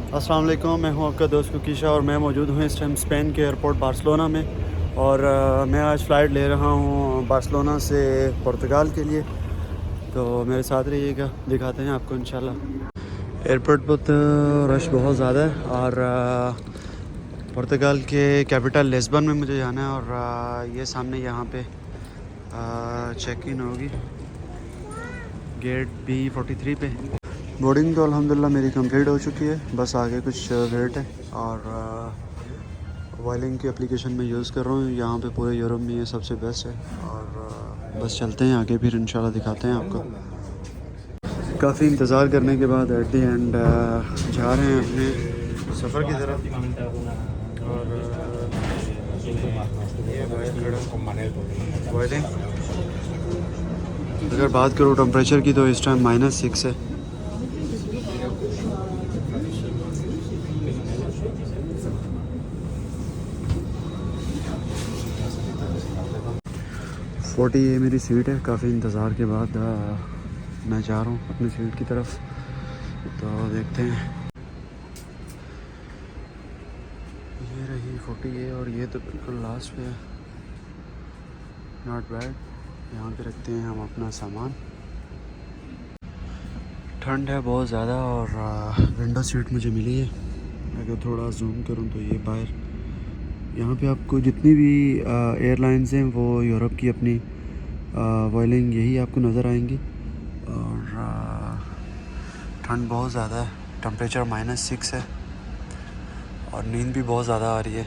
अस्सलाम वालेकुम, मैं हूं आपका दोस्त कुकीशा और मैं मौजूद हूं इस टाइम स्पेन के एयरपोर्ट बार्सिलोना में। और मैं आज फ़्लाइट ले रहा हूं बार्सिलोना से पुर्तगाल के लिए। तो मेरे साथ रहिएगा, दिखाते हैं आपको इंशाल्लाह। एयरपोर्ट पर रश बहुत ज़्यादा है और पुर्तगाल के कैपिटल लिस्बन में मुझे जाना है। और ये सामने यहाँ पे चेक इन होगी गेट B43 पे। बोर्डिंग तो अल्हम्दुलिल्लाह मेरी कंप्लीट हो चुकी है, बस आगे कुछ वेट है। और वायलिंग की एप्लीकेशन में यूज़ कर रहा हूँ, यहाँ पे पूरे यूरोप में ये सबसे बेस्ट है। और बस चलते हैं आगे, फिर इंशाल्लाह दिखाते हैं आपको। काफ़ी इंतज़ार करने के बाद एट दी एंड जा रहे हैं अपने सफ़र की तरफ। और वायलिंग अगर बात करूँ टेम्परेचर की तो इस टाइम -6 है। फोर्टी ये मेरी सीट है। काफ़ी इंतज़ार के बाद मैं जा रहा हूँ अपनी सीट की तरफ, तो देखते हैं। ये रही 40 ये, और ये तो बिल्कुल लास्ट पे है। Not bad. यहाँ पे रखते हैं हम अपना सामान। ठंड है बहुत ज़्यादा और विंडो सीट मुझे मिली है। अगर थोड़ा जूम करूँ तो ये बाहर यहाँ पे आपको जितनी भी एयरलाइंस हैं वो यूरोप की अपनी वॉयलिंग यही आपको नज़र आएंगी। और ठंड बहुत ज़्यादा है, टेम्परेचर -6 है और नींद भी बहुत ज़्यादा आ रही है।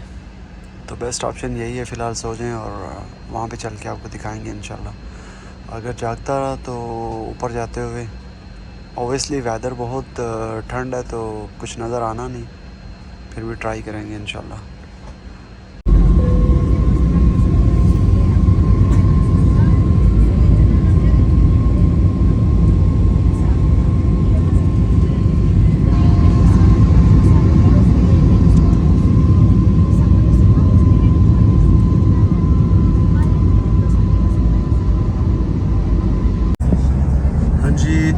तो बेस्ट ऑप्शन यही है फ़िलहाल सो जाएं और वहाँ पे चल के आपको दिखाएंगे इंशाल्लाह। अगर जागता रहा तो ऊपर जाते हुए ओबियसली वेदर बहुत ठंड है तो कुछ नज़र आना नहीं, फिर भी ट्राई करेंगे इंशाल्लाह।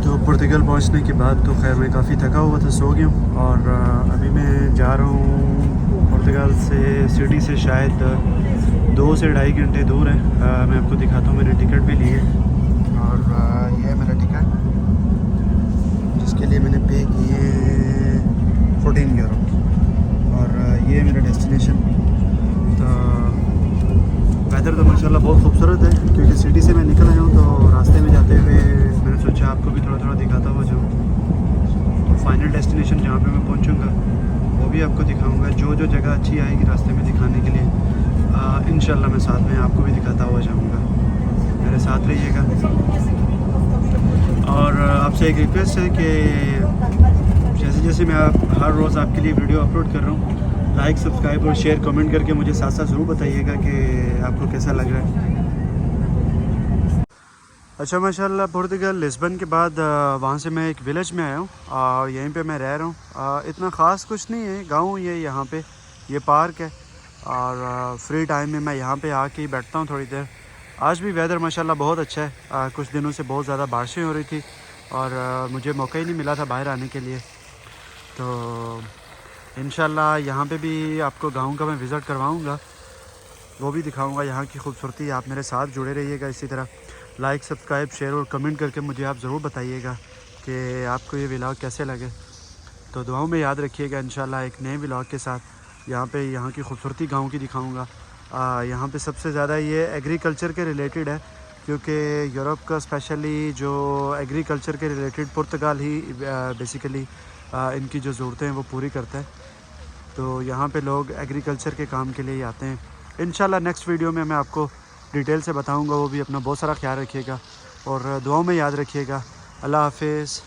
तो पुर्तगाल पहुंचने के बाद तो खैर मैं काफ़ी थका हुआ था, सो गया हूँ। और अभी मैं जा रहा हूँ पुर्तगाल से सिटी से शायद 2 से ढाई घंटे दूर है। मैं आपको दिखाता हूँ, मैंने टिकट भी ली है। और ये है मेरा टिकट जिसके लिए मैंने पे किए 14 यूरो। और ये है मेरा डेस्टिनेशन। तो वेदर तो माशाल्लाह बहुत खूबसूरत है, क्योंकि सिटी से मैं निकल आया हूँ तो रास्ते में जाते हुए मैंने सोचा आपको भी थोड़ा थोड़ा दिखाता हुआ जाऊँ। तो फाइनल डेस्टिनेशन जहाँ पे मैं पहुँचूँगा वो भी आपको दिखाऊँगा। जो जो जगह अच्छी आएगी रास्ते में दिखाने के लिए इंशाल्लाह मैं साथ में आपको भी दिखाता हुआ जाऊँगा। मेरे साथ रहिएगा। और आपसे एक रिक्वेस्ट है कि जैसे जैसे मैं हर रोज़ आपके लिए वीडियो अपलोड कर रहा हूँ, लाइक, सब्सक्राइब और शेयर, कमेंट करके मुझे साथ साथ ज़रूर बताइएगा कि आपको कैसा लग रहा है। अच्छा, माशाल्लाह पुर्तगाल लिस्बन के बाद वहाँ से मैं एक विलेज में आया हूँ और यहीं पे मैं रह रहा हूँ। इतना ख़ास कुछ नहीं है, गांव ये यहाँ पे ये पार्क है। और फ्री टाइम में मैं यहाँ पे आके ही बैठता हूँ थोड़ी देर। आज भी वेदर माशाल्लाह बहुत अच्छा है। कुछ दिनों से बहुत ज़्यादा बारिशें हो रही थी और मुझे मौका ही नहीं मिला था बाहर आने के लिए। तो इंशाल्लाह यहाँ पे भी आपको गांव का मैं विज़िट करवाऊँगा, वो भी दिखाऊँगा यहाँ की खूबसूरती। आप मेरे साथ जुड़े रहिएगा इसी तरह। लाइक, सब्सक्राइब, शेयर और कमेंट करके मुझे आप ज़रूर बताइएगा कि आपको ये व्लॉग कैसे लगे। तो दुआओं में याद रखिएगा। इंशाल्लाह एक नए व्लॉग के साथ यहाँ की खूबसूरती गांव की दिखाऊंगा। यहाँ पे सबसे ज़्यादा ये एग्रीकल्चर के रिलेटेड है, क्योंकि यूरोप का स्पेशली जो एग्रीकल्चर के रिलेटेड पुर्तगाल ही बेसिकली इनकी जो ज़रूरतें हैं वो पूरी करता है। तो यहाँ पे लोग एग्रीकल्चर के काम के लिए ही आते हैं। इंशाल्लाह नेक्स्ट वीडियो में मैं आपको डिटेल से बताऊंगा। वो भी अपना बहुत सारा ख्याल रखिएगा और दुआओं में याद रखिएगा। अल्लाह हाफिज़।